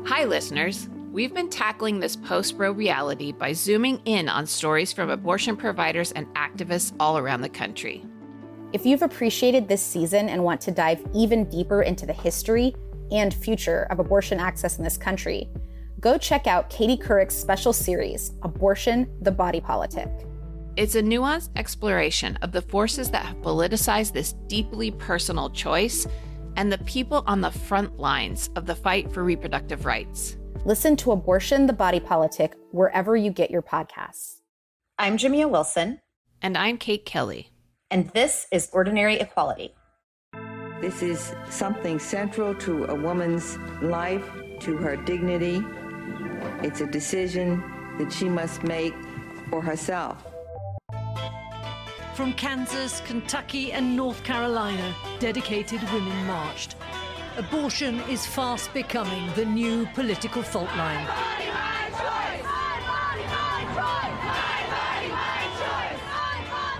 Hi, listeners. We've been tackling this post-Roe reality by zooming in on stories from abortion providers and activists all around the country. If you've appreciated this season and want to dive even deeper into the history and future of abortion access in this country, go check out Katie Couric's special series, Abortion, the Body Politic. It's a nuanced exploration of the forces that have politicized this deeply personal choice and the people on the front lines of the fight for reproductive rights. Listen to Abortion, the Body Politic wherever you get your podcasts. I'm Jamia Wilson. And I'm Kate Kelly. And this is Ordinary Equality. This is something central to a woman's life, to her dignity. It's a decision that she must make for herself. From Kansas, Kentucky, and North Carolina, dedicated women marched. Abortion is fast becoming the new political fault line.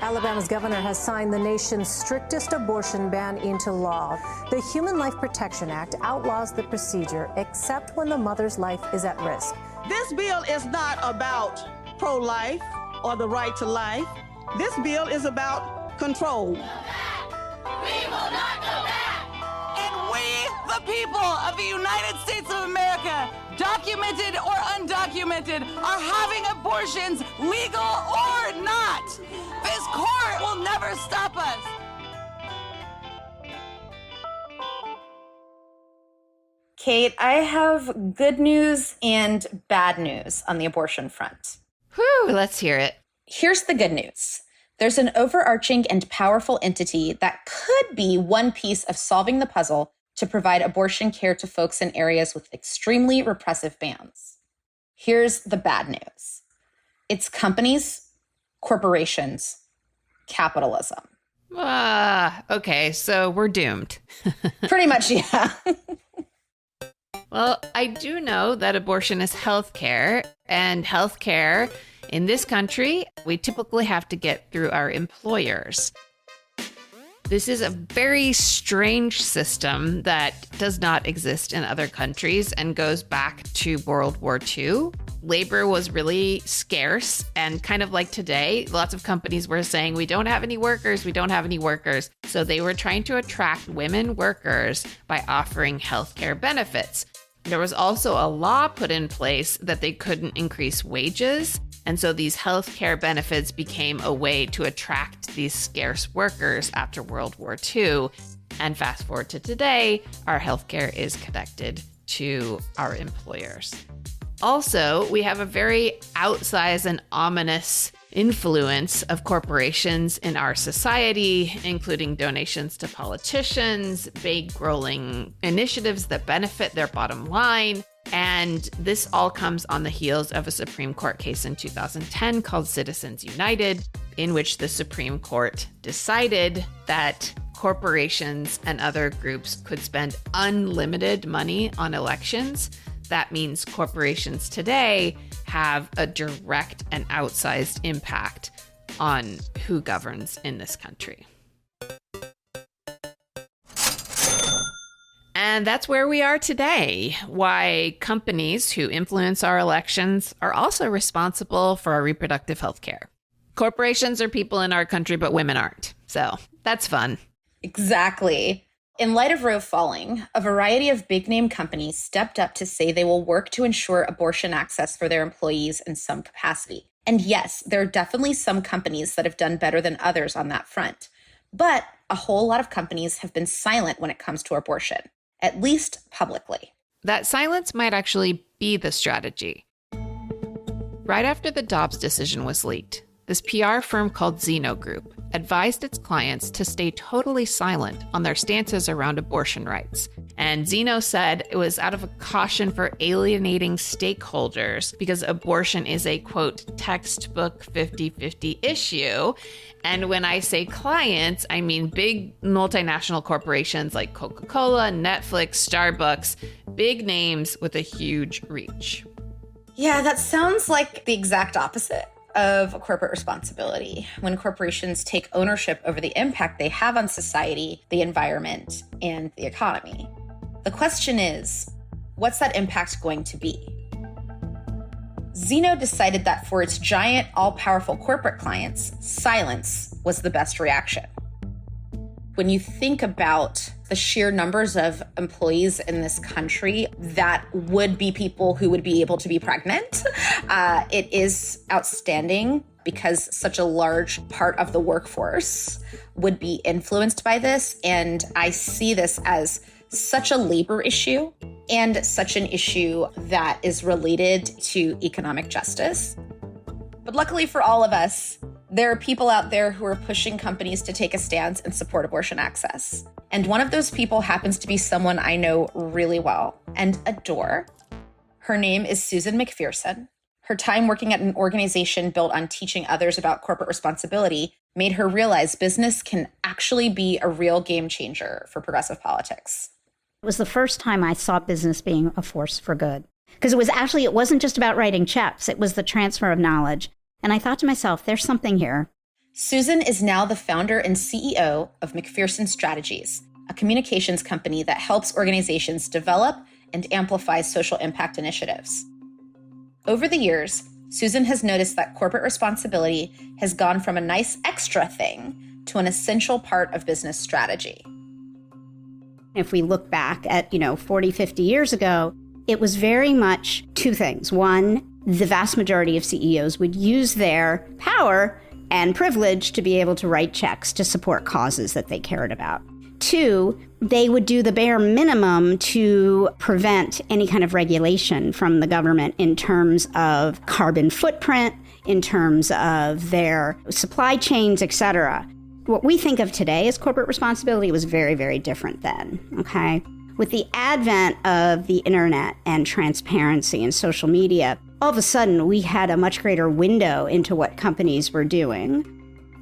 Alabama's governor has signed the nation's strictest abortion ban into law. The Human Life Protection Act outlaws the procedure except when the mother's life is at risk. This bill is not about pro-life or the right to life. This bill is about control. We will not go back. And we, the people of the United States of America, documented or undocumented, are having abortions, legal or not. This court will never stop us. Kate, I have good news and bad news on the abortion front. Whew, let's hear it. Here's the good news. There's an overarching and powerful entity that could be one piece of solving the puzzle to provide abortion care to folks in areas with extremely repressive bans. Here's the bad news. It's companies, corporations, capitalism. Okay, so we're doomed. Pretty much, yeah. Well, I do know that abortion is healthcare, and healthcare in this country, we typically have to get through our employers. This is a very strange system that does not exist in other countries and goes back to World War II. Labor was really scarce, and kind of like today, lots of companies were saying, we don't have any workers. So they were trying to attract women workers by offering healthcare benefits. There was also a law put in place that they couldn't increase wages. And so these healthcare benefits became a way to attract these scarce workers after World War II. And fast forward to today, our healthcare is connected to our employers. Also, we have a very outsized and ominous influence of corporations in our society, including donations to politicians, big rolling initiatives that benefit their bottom line. And this all comes on the heels of a Supreme Court case in 2010 called Citizens United, in which the Supreme Court decided that corporations and other groups could spend unlimited money on elections. That means corporations today have a direct and outsized impact on who governs in this country. And that's where we are today, why companies who influence our elections are also responsible for our reproductive health care. Corporations are people in our country, but women aren't. So that's fun. Exactly. In light of Roe falling, a variety of big-name companies stepped up to say they will work to ensure abortion access for their employees in some capacity. And yes, there are definitely some companies that have done better than others on that front. But a whole lot of companies have been silent when it comes to abortion, at least publicly. That silence might actually be the strategy. Right after the Dobbs decision was leaked, this PR firm called Zeno Group advised its clients to stay totally silent on their stances around abortion rights. And Zeno said it was out of a caution for alienating stakeholders because abortion is a, quote, textbook 50-50 issue. And when I say clients, I mean big multinational corporations like Coca-Cola, Netflix, Starbucks, big names with a huge reach. Yeah, that sounds like the exact opposite of corporate responsibility, when corporations take ownership over the impact they have on society, the environment, and the economy. The question is, What's that impact going to be? Zeno decided that for its giant, all-powerful corporate clients, silence was the best reaction. When you think about the sheer numbers of employees in this country that would be people who would be able to be pregnant, it is outstanding because such a large part of the workforce would be influenced by this. And I see this as such a labor issue and such an issue that is related to economic justice. But luckily for all of us, there are people out there who are pushing companies to take a stance and support abortion access. And one of those people happens to be someone I know really well and adore. Her name is Susan McPherson. Her time working at an organization built on teaching others about corporate responsibility made her realize business can actually be a real game changer for progressive politics. It was the first time I saw business being a force for good. Because it wasn't just about writing checks, it was the transfer of knowledge. And I thought to myself, there's something here. Susan is now the founder and CEO of McPherson Strategies, a communications company that helps organizations develop and amplify social impact initiatives. Over the years, Susan has noticed that corporate responsibility has gone from a nice extra thing to an essential part of business strategy. If we look back at, 40, 50 years ago, it was very much two things. One, the vast majority of CEOs would use their power and privilege to be able to write checks to support causes that they cared about. Two, they would do the bare minimum to prevent any kind of regulation from the government in terms of carbon footprint, in terms of their supply chains, et cetera. What we think of today as corporate responsibility was very, very different then, okay? With the advent of the internet and transparency and social media, all of a sudden we had a much greater window into what companies were doing.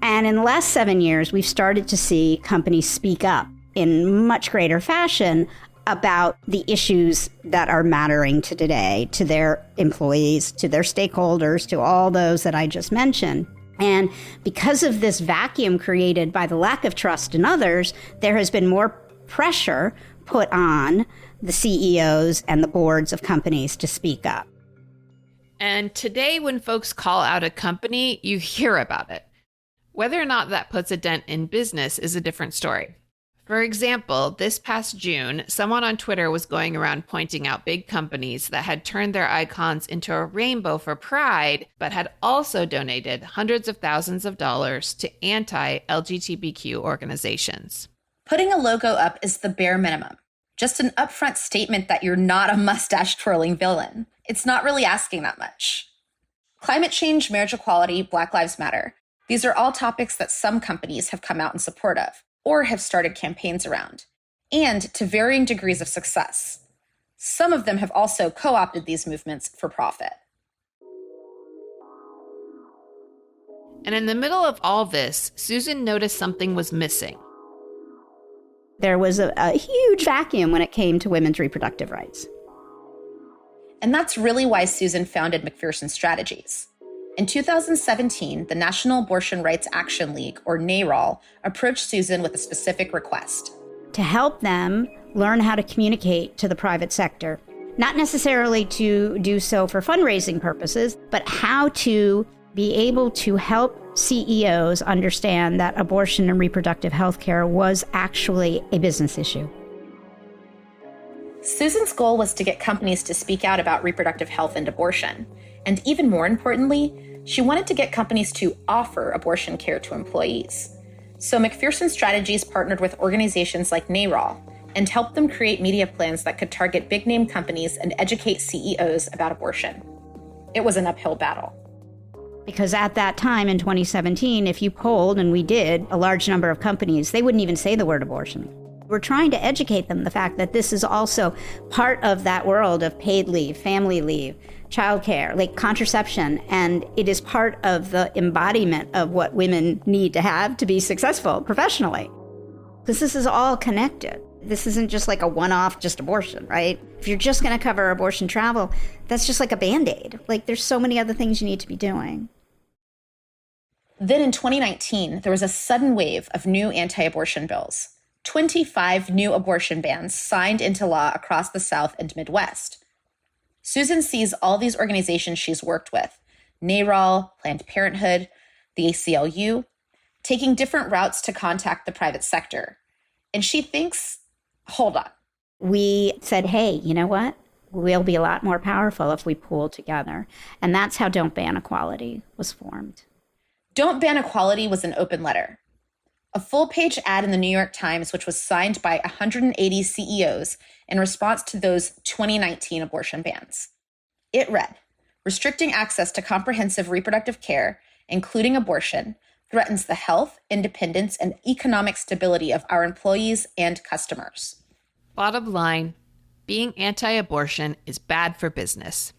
And in the last 7 years, we've started to see companies speak up in much greater fashion about the issues that are mattering to today, to their employees, to their stakeholders, to all those that I just mentioned. And because of this vacuum created by the lack of trust in others, there has been more pressure put on the CEOs and the boards of companies to speak up. And today, when folks call out a company, you hear about it. Whether or not that puts a dent in business is a different story. For example, this past June, someone on Twitter was going around pointing out big companies that had turned their icons into a rainbow for pride, but had also donated hundreds of thousands of dollars to anti-LGBTQ organizations. Putting a logo up is the bare minimum. Just an upfront statement that you're not a mustache-twirling villain. It's not really asking that much. Climate change, marriage equality, Black Lives Matter. These are all topics that some companies have come out in support of, or have started campaigns around, and to varying degrees of success. Some of them have also co-opted these movements for profit. And in the middle of all this, Susan noticed something was missing. There was a huge vacuum when it came to women's reproductive rights. And that's really why Susan founded McPherson Strategies. In 2017, the National Abortion Rights Action League, or NARAL, approached Susan with a specific request. To help them learn how to communicate to the private sector. Not necessarily to do so for fundraising purposes, but how to be able to help CEOs understand that abortion and reproductive health care was actually a business issue. Susan's goal was to get companies to speak out about reproductive health and abortion. And even more importantly, she wanted to get companies to offer abortion care to employees. So McPherson Strategies partnered with organizations like NARAL and helped them create media plans that could target big-name companies and educate CEOs about abortion. It was an uphill battle. Because at that time in 2017, if you polled, and we did, a large number of companies, they wouldn't even say the word abortion. We're trying to educate them the fact that this is also part of that world of paid leave, family leave, childcare, like contraception, and it is part of the embodiment of what women need to have to be successful professionally. Because this is all connected. This isn't just like a one-off, just abortion, right? If you're just going to cover abortion travel, that's just like a Band-Aid. Like there's so many other things you need to be doing. Then in 2019, there was a sudden wave of new anti-abortion bills. 25 new abortion bans signed into law across the South and Midwest. Susan sees all these organizations she's worked with, NARAL, Planned Parenthood, the ACLU, taking different routes to contact the private sector. And she thinks, hold on. We said, hey, you know what? We'll be a lot more powerful if we pool together. And that's how Don't Ban Equality was formed. Don't Ban Equality was an open letter. A full-page ad in the New York Times, which was signed by 180 CEOs in response to those 2019 abortion bans. It read, restricting access to comprehensive reproductive care, including abortion, threatens the health, independence, and economic stability of our employees and customers. Bottom line, being anti-abortion is bad for business.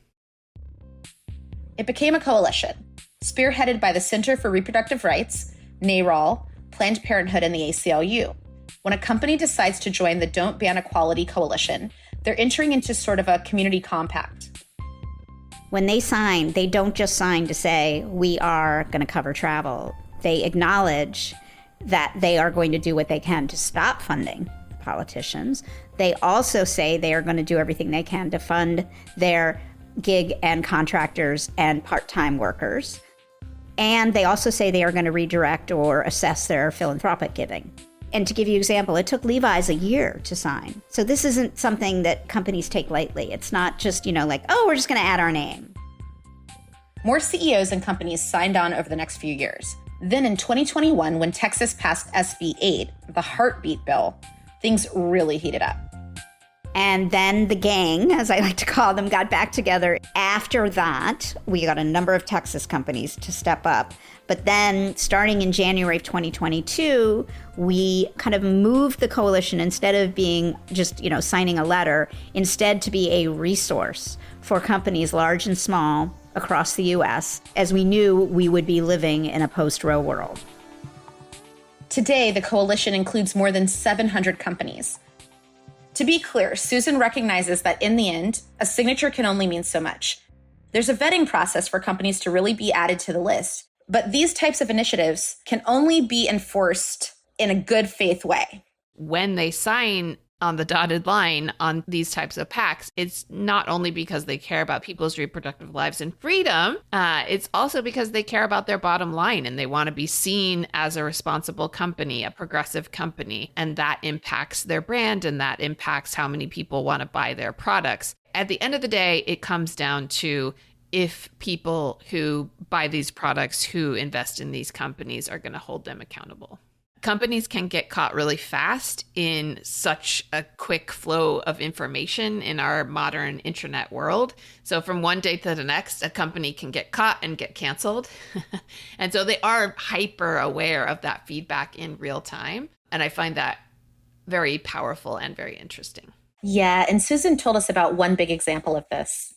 It became a coalition, spearheaded by the Center for Reproductive Rights, NARAL, Planned Parenthood, and the ACLU. When a company decides to join the Don't Ban Equality coalition, they're entering into sort of a community compact. When they sign, they don't just sign to say, we are going to cover travel. They acknowledge that they are going to do what they can to stop funding politicians. They also say they are going to do everything they can to fund their gig and contractors and part-time workers. And they also say they are going to redirect or assess their philanthropic giving. And to give you an example, it took Levi's a year to sign. So this isn't something that companies take lightly. It's not just, like, oh, we're just going to add our name. More CEOs and companies signed on over the next few years. Then in 2021, when Texas passed SB 8, the heartbeat bill, things really heated up. And then the gang, as I like to call them, got back together. After that, we got a number of Texas companies to step up. But then starting in January of 2022, we kind of moved the coalition, instead of being just, signing a letter, instead to be a resource for companies large and small across the U.S., as we knew we would be living in a post-Roe world. Today, the coalition includes more than 700 companies. To be clear, Susan recognizes that in the end, a signature can only mean so much. There's a vetting process for companies to really be added to the list, but these types of initiatives can only be enforced in a good faith way. When they sign on the dotted line on these types of pacts, it's not only because they care about people's reproductive lives and freedom, it's also because they care about their bottom line and they want to be seen as a responsible company, a progressive company, and that impacts their brand and that impacts how many people want to buy their products. At the end of the day, it comes down to if people who buy these products, who invest in these companies, are going to hold them accountable. Companies can get caught really fast in such a quick flow of information in our modern internet world. So from one day to the next, a company can get caught and get canceled. And so they are hyper aware of that feedback in real time. And I find that very powerful and very interesting. Yeah, and Susan told us about one big example of this.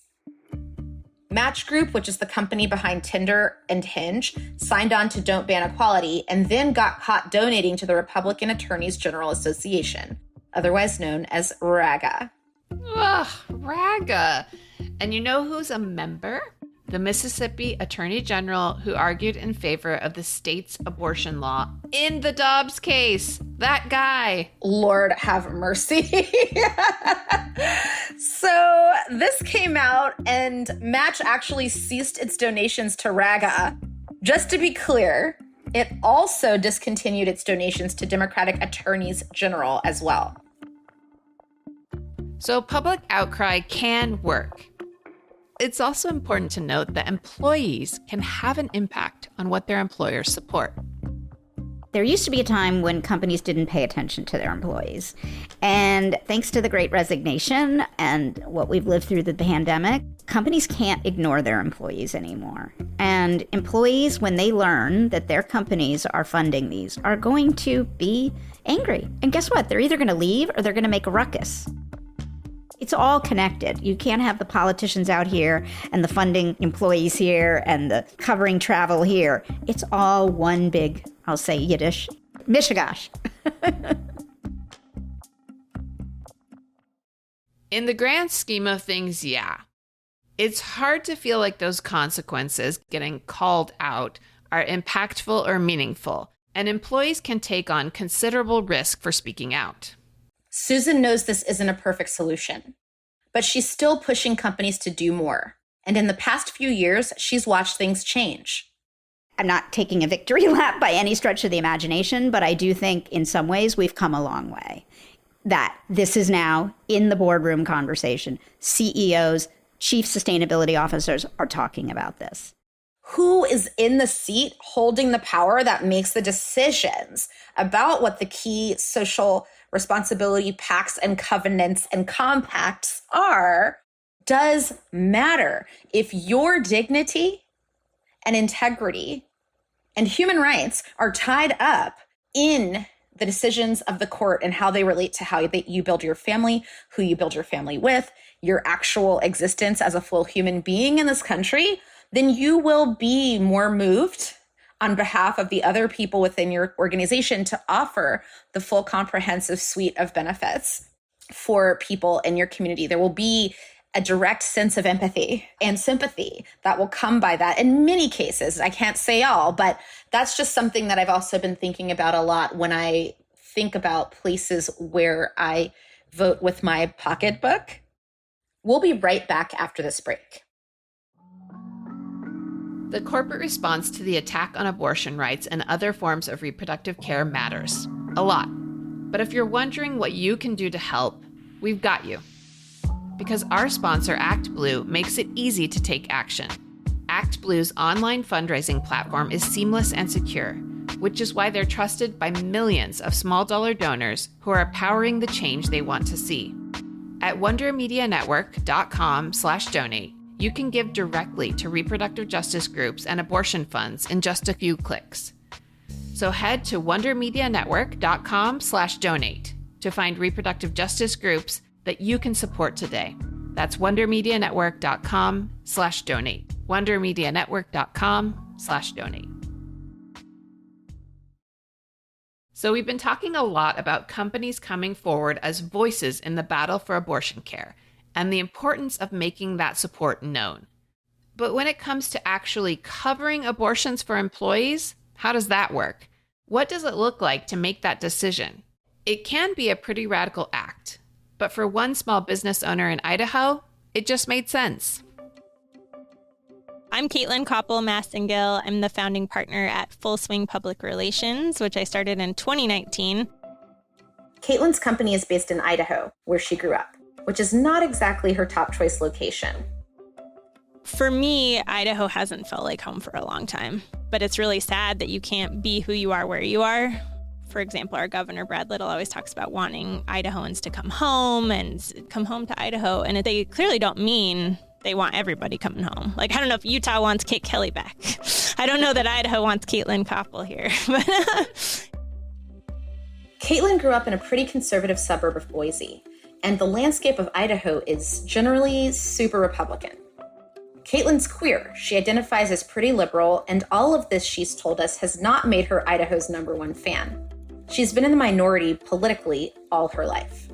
Match Group, which is the company behind Tinder and Hinge, signed on to Don't Ban Equality and then got caught donating to the Republican Attorneys General Association, otherwise known as RAGA. Ugh, RAGA. And you know who's a member? The Mississippi Attorney General who argued in favor of the state's abortion law in the Dobbs case. That guy. Lord have mercy. So this came out and Match actually ceased its donations to RAGA. Just to be clear, it also discontinued its donations to Democratic attorneys general as well. So public outcry can work. It's also important to note that employees can have an impact on what their employers support. There used to be a time when companies didn't pay attention to their employees. And thanks to the Great Resignation and what we've lived through the pandemic, companies can't ignore their employees anymore. And employees, when they learn that their companies are funding these, are going to be angry. And guess what? They're either going to leave or they're going to make a ruckus. It's all connected. You can't have the politicians out here and the funding employees here and the covering travel here. It's all one big, I'll say Yiddish, mishigash. In the grand scheme of things, yeah. It's hard to feel like those consequences, getting called out, are impactful or meaningful. and employees can take on considerable risk for speaking out. Susan knows this isn't a perfect solution, but she's still pushing companies to do more. And in the past few years, she's watched things change. I'm not taking a victory lap by any stretch of the imagination, but I do think in some ways we've come a long way. That this is now in the boardroom conversation. CEOs, chief sustainability officers are talking about this. Who is in the seat holding the power that makes the decisions about what the key social responsibility pacts and covenants and compacts are does matter. If your dignity and integrity and human rights are tied up in the decisions of the court and how they relate to how you build your family, who you build your family with, your actual existence as a full human being in this country, then you will be more moved on behalf of the other people within your organization to offer the full comprehensive suite of benefits for people in your community. There will be a direct sense of empathy and sympathy that will come by that in many cases. I can't say all, but that's just something that I've also been thinking about a lot when I think about places where I vote with my pocketbook. We'll be right back after this break. The corporate response to the attack on abortion rights and other forms of reproductive care matters a lot. But if you're wondering what you can do to help, we've got you. Because our sponsor, ActBlue, makes it easy to take action. ActBlue's online fundraising platform is seamless and secure, which is why they're trusted by millions of small-dollar donors who are powering the change they want to see. At wondermedianetwork.com/donate, you can give directly to reproductive justice groups and abortion funds in just a few clicks. So head to wondermedianetwork.com/donate to find reproductive justice groups that you can support today. That's wondermedianetwork.com/donate. wondermedianetwork.com/donate. So we've been talking a lot about companies coming forward as voices in the battle for abortion care and the importance of making that support known. But when it comes to actually covering abortions for employees, how does that work? What does it look like to make that decision? It can be a pretty radical act. But for one small business owner in Idaho, it just made sense. I'm Caitlin Koppel-Massengill. I'm the founding partner at Full Swing Public Relations, which I started in 2019. Caitlin's company is based in Idaho, where she grew up, which is not exactly her top choice location. For me, Idaho hasn't felt like home for a long time, but it's really sad that you can't be who you are where you are. For example, our governor, Brad Little, always talks about wanting Idahoans to come home and come home to Idaho. And they clearly don't mean they want everybody coming home. Like, I don't know if Utah wants Kate Kelly back. I don't know that Idaho wants Caitlin Koppel here. Caitlin grew up in a pretty conservative suburb of Boise, and the landscape of Idaho is generally super Republican. Caitlin's queer. She identifies as pretty liberal, and all of this, she's told us, has not made her Idaho's #1 fan. She's been in the minority politically all her life.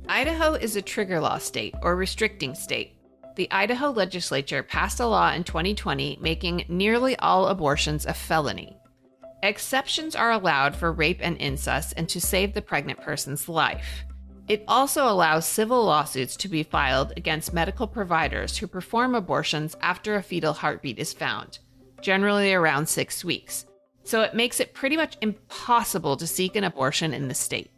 Idaho is a trigger law state or restricting state. The Idaho legislature passed a law in 2020 making nearly all abortions a felony. Exceptions are allowed for rape and incest and to save the pregnant person's life. It also allows civil lawsuits to be filed against medical providers who perform abortions after a fetal heartbeat is found, generally around 6 weeks. So it makes it pretty much impossible to seek an abortion in the state.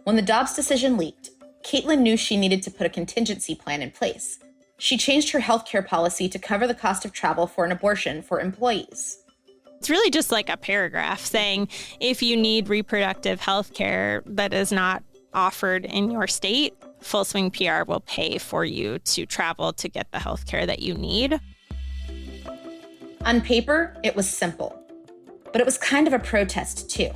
When the Dobbs decision leaked, Caitlin knew she needed to put a contingency plan in place. She changed her healthcare policy to cover the cost of travel for an abortion for employees. It's really just like a paragraph saying if you need reproductive health care that is not offered in your state, Full Swing PR will pay for you to travel to get the health care that you need. On paper, it was simple, but it was kind of a protest too.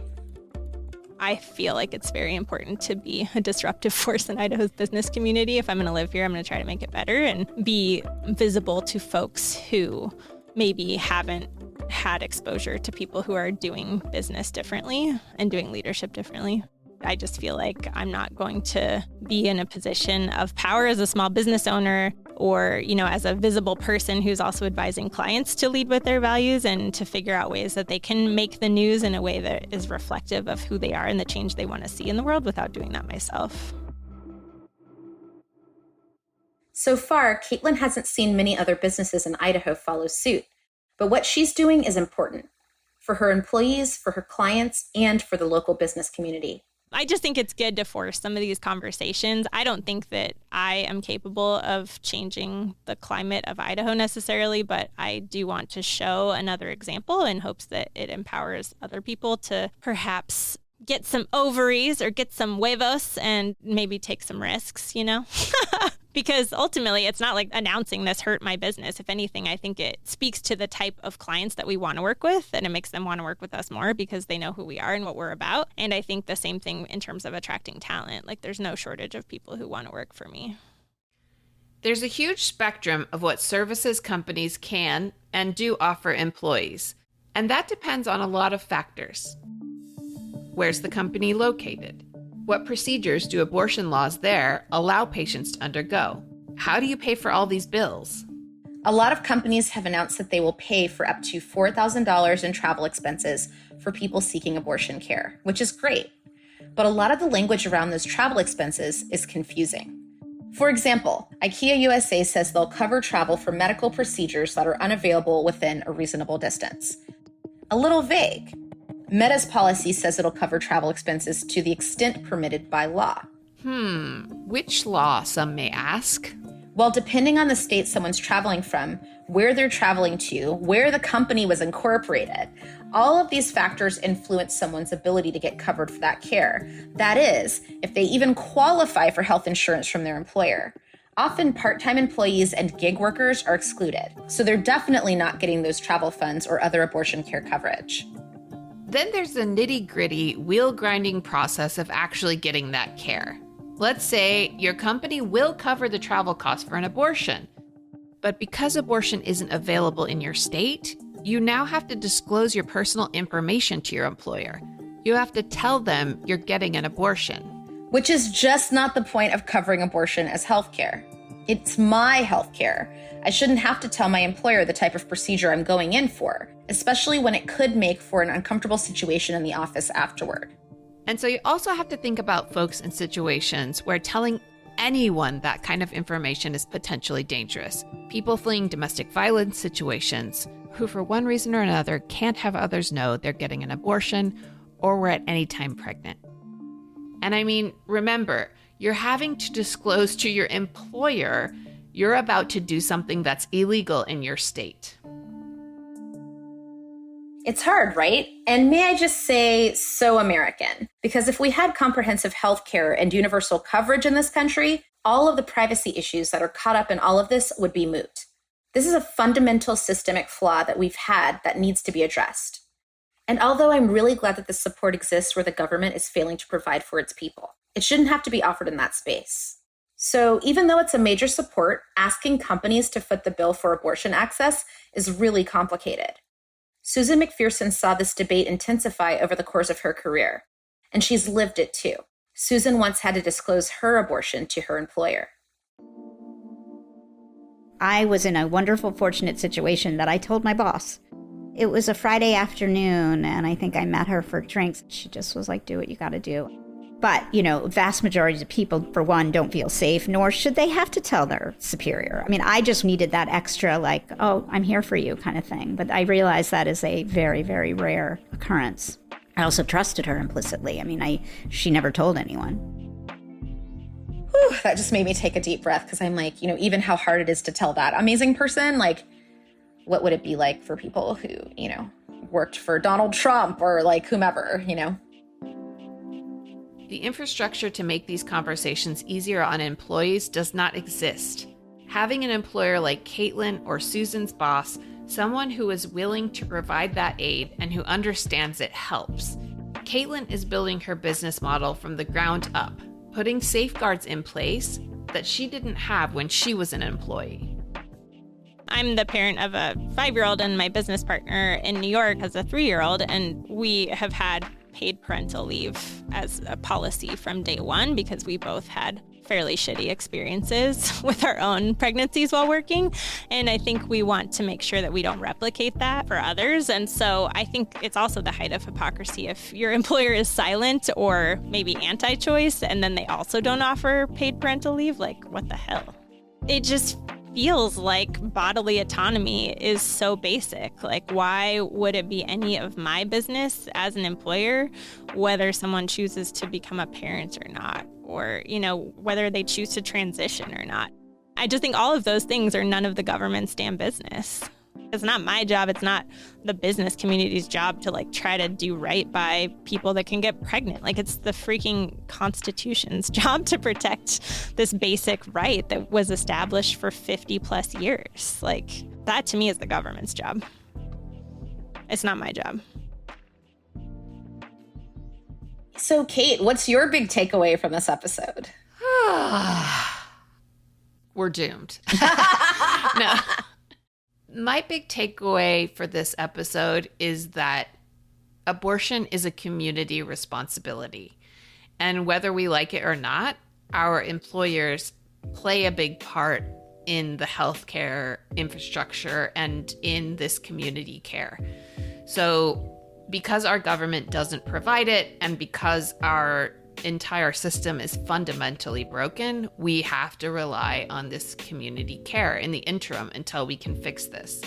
I feel like it's very important to be a disruptive force in Idaho's business community. If I'm going to live here, I'm going to try to make it better and be visible to folks who maybe haven't had exposure to people who are doing business differently and doing leadership differently. I just feel like I'm not going to be in a position of power as a small business owner or, as a visible person who's also advising clients to lead with their values and to figure out ways that they can make the news in a way that is reflective of who they are and the change they want to see in the world without doing that myself. So far, Caitlin hasn't seen many other businesses in Idaho follow suit, but what she's doing is important for her employees, for her clients, and for the local business community. I just think it's good to force some of these conversations. I don't think that I am capable of changing the climate of Idaho necessarily, but I do want to show another example in hopes that it empowers other people to perhaps get some ovaries or get some huevos and maybe take some risks, Because ultimately, it's not like announcing this hurt my business. If anything, I think it speaks to the type of clients that we want to work with, and it makes them want to work with us more because they know who we are and what we're about. And I think the same thing in terms of attracting talent. Like, there's no shortage of people who want to work for me. There's a huge spectrum of what services companies can and do offer employees, and that depends on a lot of factors. Where's the company located? What procedures do abortion laws there allow patients to undergo? How do you pay for all these bills? A lot of companies have announced that they will pay for up to $4,000 in travel expenses for people seeking abortion care, which is great. But a lot of the language around those travel expenses is confusing. For example, IKEA USA says they'll cover travel for medical procedures that are unavailable within a reasonable distance. A little vague. Meta's policy says it'll cover travel expenses to the extent permitted by law. Which law, some may ask? Well, depending on the state someone's traveling from, where they're traveling to, where the company was incorporated, all of these factors influence someone's ability to get covered for that care. That is, if they even qualify for health insurance from their employer. Often part-time employees and gig workers are excluded, so they're definitely not getting those travel funds or other abortion care coverage. Then there's the nitty-gritty, wheel-grinding process of actually getting that care. Let's say your company will cover the travel costs for an abortion, but because abortion isn't available in your state, you now have to disclose your personal information to your employer. You have to tell them you're getting an abortion. Which is just not the point of covering abortion as healthcare. It's my healthcare. I shouldn't have to tell my employer the type of procedure I'm going in for, especially when it could make for an uncomfortable situation in the office afterward. And so you also have to think about folks in situations where telling anyone that kind of information is potentially dangerous. People fleeing domestic violence situations who, for one reason or another, can't have others know they're getting an abortion or were at any time pregnant. And I mean, remember, you're having to disclose to your employer you're about to do something that's illegal in your state. It's hard, right? And may I just say, so American. Because if we had comprehensive health care and universal coverage in this country, all of the privacy issues that are caught up in all of this would be moot. This is a fundamental systemic flaw that we've had that needs to be addressed. And although I'm really glad that this support exists where the government is failing to provide for its people, it shouldn't have to be offered in that space. So even though it's a major support, asking companies to foot the bill for abortion access is really complicated. Susan McPherson saw this debate intensify over the course of her career, and she's lived it too. Susan once had to disclose her abortion to her employer. I was in a wonderful, fortunate situation that I told my boss. It was a Friday afternoon, and I think I met her for drinks. She just was like, do what you gotta do. But, vast majority of people, for one, don't feel safe, nor should they have to tell their superior. I mean, I just needed that extra, like, oh, I'm here for you kind of thing. But I realized that is a very, very rare occurrence. I also trusted her implicitly. I mean, she never told anyone. Whew, that just made me take a deep breath because I'm like, even how hard it is to tell that amazing person, like, what would it be like for people who, worked for Donald Trump or like whomever, The infrastructure to make these conversations easier on employees does not exist. Having an employer like Caitlin or Susan's boss, someone who is willing to provide that aid and who understands it, helps. Caitlin is building her business model from the ground up, putting safeguards in place that she didn't have when she was an employee. I'm the parent of a 5-year-old, and my business partner in New York has a 3-year-old, and we have had paid parental leave as a policy from day one because we both had fairly shitty experiences with our own pregnancies while working. And I think we want to make sure that we don't replicate that for others. And so I think it's also the height of hypocrisy if your employer is silent or maybe anti-choice and then they also don't offer paid parental leave. Like, what the hell? It just feels like bodily autonomy is so basic. Like, why would it be any of my business as an employer whether someone chooses to become a parent or not, or, you know, whether they choose to transition or not? I just think all of those things are none of the government's damn business. It's not my job. It's not the business community's job to like try to do right by people that can get pregnant. Like, it's the freaking Constitution's job to protect this basic right that was established for 50 plus years. Like, that to me is the government's job. It's not my job. So, Kate, what's your big takeaway from this episode? We're doomed. No. My big takeaway for this episode is that abortion is a community responsibility. And whether we like it or not, our employers play a big part in the healthcare infrastructure and in this community care. So because our government doesn't provide it, and because our entire system is fundamentally broken, we have to rely on this community care in the interim until we can fix this.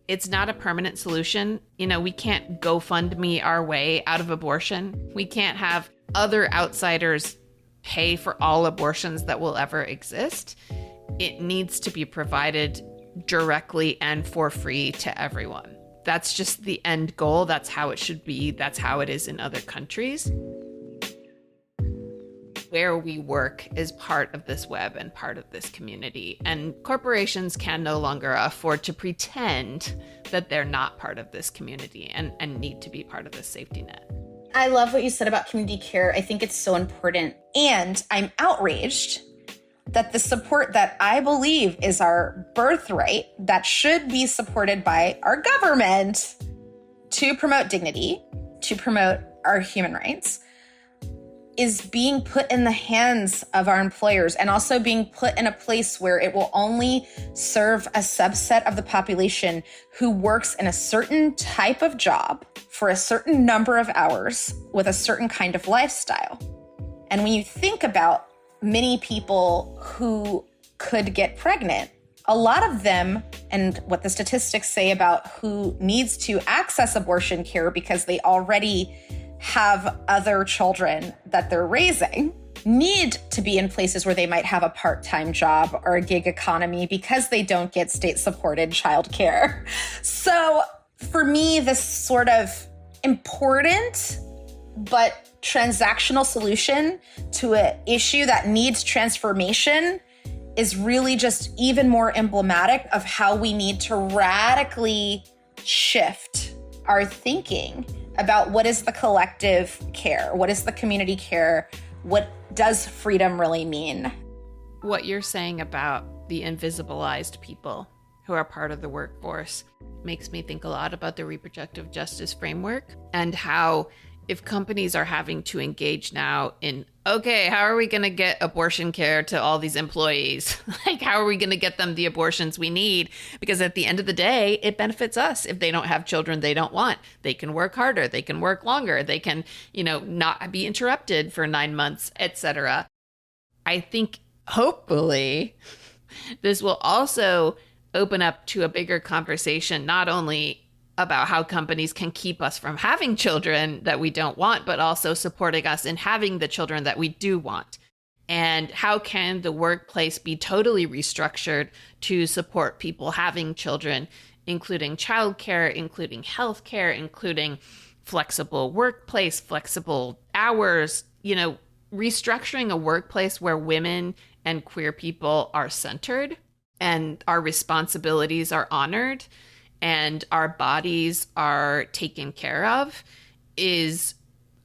It's not a permanent solution. You know, we can't GoFundMe our way out of abortion. We can't have other outsiders pay for all abortions that will ever exist. It needs to be provided directly and for free to everyone. That's just the end goal. That's how it should be. That's how it is in other countries. Where we work is part of this web and part of this community. And corporations can no longer afford to pretend that they're not part of this community and need to be part of this safety net. I love what you said about community care. I think it's so important. And I'm outraged that the support that I believe is our birthright, that should be supported by our government to promote dignity, to promote our human rights, is being put in the hands of our employers and also being put in a place where it will only serve a subset of the population who works in a certain type of job for a certain number of hours with a certain kind of lifestyle. And when you think about many people who could get pregnant, a lot of them, and what the statistics say about who needs to access abortion care because they already have other children that they're raising, need to be in places where they might have a part-time job or a gig economy because they don't get state-supported childcare. So for me, this sort of important but transactional solution to an issue that needs transformation is really just even more emblematic of how we need to radically shift our thinking about what is the collective care, what is the community care, what does freedom really mean? What you're saying about the invisibilized people who are part of the workforce makes me think a lot about the reproductive justice framework and how if companies are having to engage now in, okay, how are we going to get abortion care to all these employees? Like, how are we going to get them the abortions we need? Because at the end of the day, it benefits us. If they don't have children they don't want, they can work harder, they can work longer, they can, not be interrupted for 9 months, etc. I think hopefully this will also open up to a bigger conversation, not only about how companies can keep us from having children that we don't want, but also supporting us in having the children that we do want. And how can the workplace be totally restructured to support people having children, including childcare, including healthcare, including flexible workplace, flexible hours, restructuring a workplace where women and queer people are centered and our responsibilities are honored and our bodies are taken care of is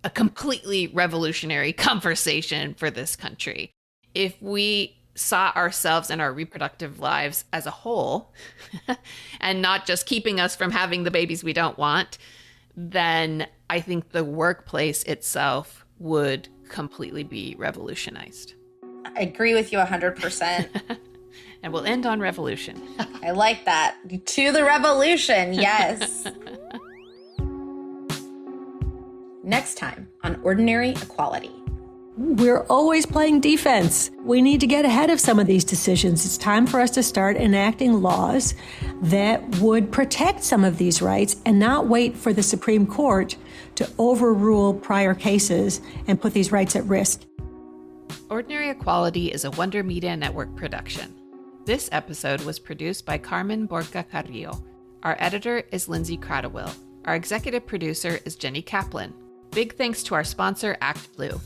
a completely revolutionary conversation for this country. If we saw ourselves and our reproductive lives as a whole and not just keeping us from having the babies we don't want, then I think the workplace itself would completely be revolutionized. I agree with you 100%. And we'll end on revolution. I like that. To the revolution, yes. Next time on Ordinary Equality. We're always playing defense. We need to get ahead of some of these decisions. It's time for us to start enacting laws that would protect some of these rights and not wait for the Supreme Court to overrule prior cases and put these rights at risk. Ordinary Equality is a Wonder Media Network production. This episode was produced by Carmen Borca Carrillo. Our editor is Lindsay Cradlewill. Our executive producer is Jenny Kaplan. Big thanks to our sponsor, Act Blue.